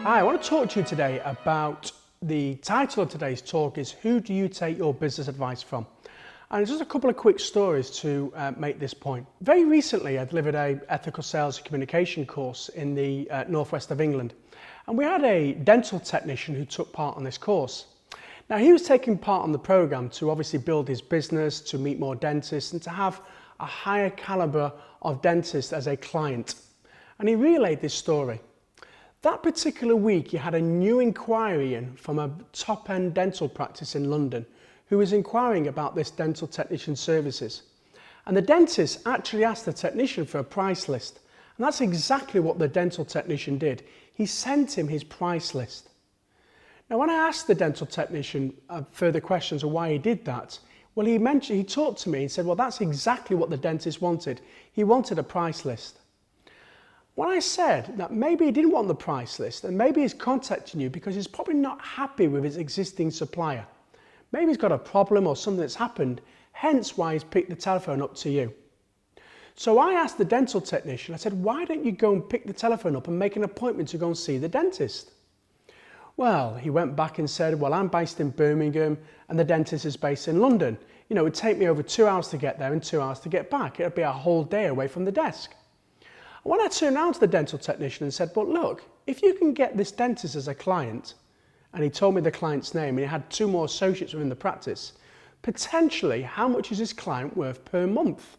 Hi, I want to talk to you today about the title of today's talk is Who Do You Take Your Business Advice From? And just a couple of quick stories to make this point. Very recently, I delivered an ethical sales and communication course in the northwest of England. And we had a dental technician who took part on this course. Now, he was taking part on the program to obviously build his business, to meet more dentists, and to have a higher caliber of dentists as a client. And he relayed this story. That particular week, he had a new inquiry in from a top-end dental practice in London who was inquiring about this dental technician services. And the dentist actually asked the technician for a price list. And that's exactly what the dental technician did. He sent him his price list. Now, when I asked the dental technician further questions of why he did that, well, he talked to me and said, well, that's exactly what the dentist wanted. He wanted a price list. When I said that maybe he didn't want the price list and maybe he's contacting you because he's probably not happy with his existing supplier. Maybe he's got a problem or something that's happened, hence why he's picked the telephone up to you. So I asked the dental technician, I said, why don't you go and pick the telephone up and make an appointment to go and see the dentist? Well, he went back and said, well, I'm based in Birmingham and the dentist is based in London. You know, it would take me over 2 hours to get there and 2 hours to get back. It would be a whole day away from the desk. When I turned around to the dental technician and said, but look, if you can get this dentist as a client, and he told me the client's name and he had 2 more associates within the practice, potentially how much is this client worth per month?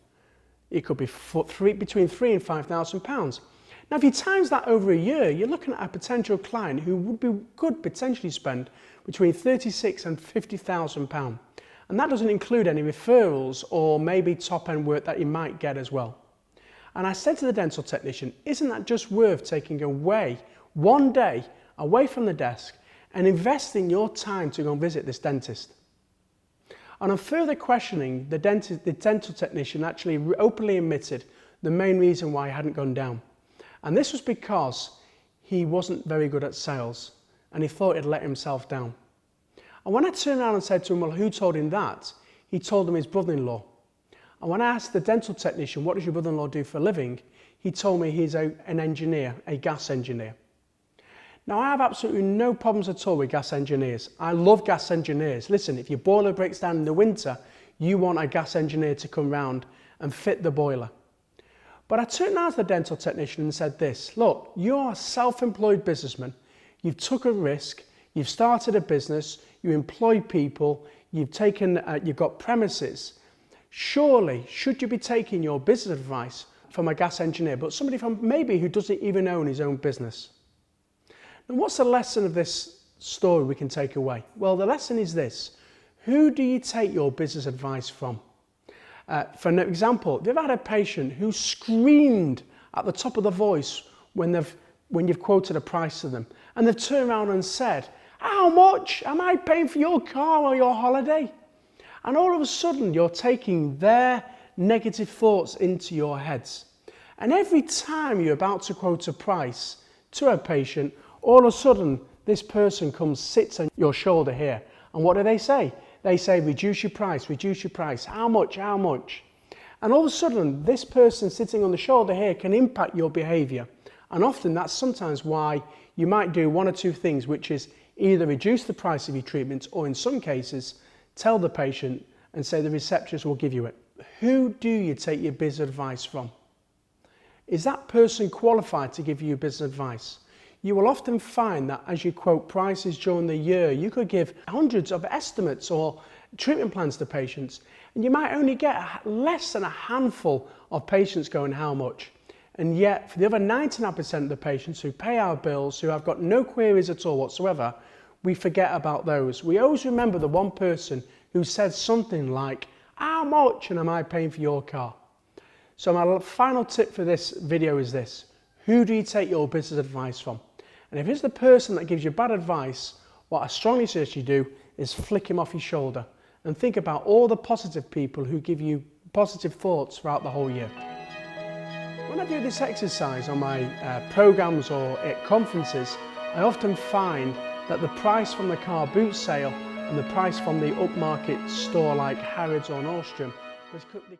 It could be between £3,000 and £5,000. Now, if you times that over a year, you're looking at a potential client who could potentially spend between £36,000 and £50,000. And that doesn't include any referrals or maybe top-end work that you might get as well. And I said to the dental technician, isn't that just worth taking away one day away from the desk and investing your time to go and visit this dentist? And on further questioning, the dental technician actually openly admitted the main reason why he hadn't gone down. And this was because he wasn't very good at sales and he thought he'd let himself down. And when I turned around and said to him, well, who told him that? He told him his brother-in-law. And when I asked the dental technician, what does your brother-in-law do for a living? He told me he's an engineer, a gas engineer. Now, I have absolutely no problems at all with gas engineers. I love gas engineers. Listen, if your boiler breaks down in the winter, you want a gas engineer to come round and fit the boiler. But I turned around to the dental technician and said this, look, you're a self-employed businessman. You've took a risk. You've started a business. You employ people. You've got premises. Surely, should you be taking your business advice from a gas engineer, but somebody from maybe who doesn't even own his own business? And what's the lesson of this story we can take away? Well, the lesson is this. Who do you take your business advice from? For an example, have you ever had a patient who screamed at the top of the voice when you've quoted a price to them, and they've turned around and said, how much am I paying for your car or your holiday? And all of a sudden, you're taking their negative thoughts into your heads. And every time you're about to quote a price to a patient, all of a sudden, this person sits on your shoulder here. And what do they say? They say, reduce your price, how much, how much? And all of a sudden, this person sitting on the shoulder here can impact your behavior. And often that's sometimes why you might do 1 or 2 things, which is either reduce the price of your treatment or in some cases, tell the patient and say the receptionist will give you it. Who do you take your business advice from? Is that person qualified to give you business advice? You will often find that as you quote prices during the year, you could give hundreds of estimates or treatment plans to patients, and you might only get less than a handful of patients going how much. And yet, for the other 99% of the patients who pay our bills, who have got no queries at all whatsoever, we forget about those. We always remember the one person who said something like, how much am I paying for your car? So my final tip for this video is this. Who do you take your business advice from? And if it's the person that gives you bad advice, what I strongly suggest you do is flick him off your shoulder and think about all the positive people who give you positive thoughts throughout the whole year. When I do this exercise on my programs or at conferences, I often find that the price from the car boot sale and the price from the upmarket store like Harrods or Nordstrom was quickly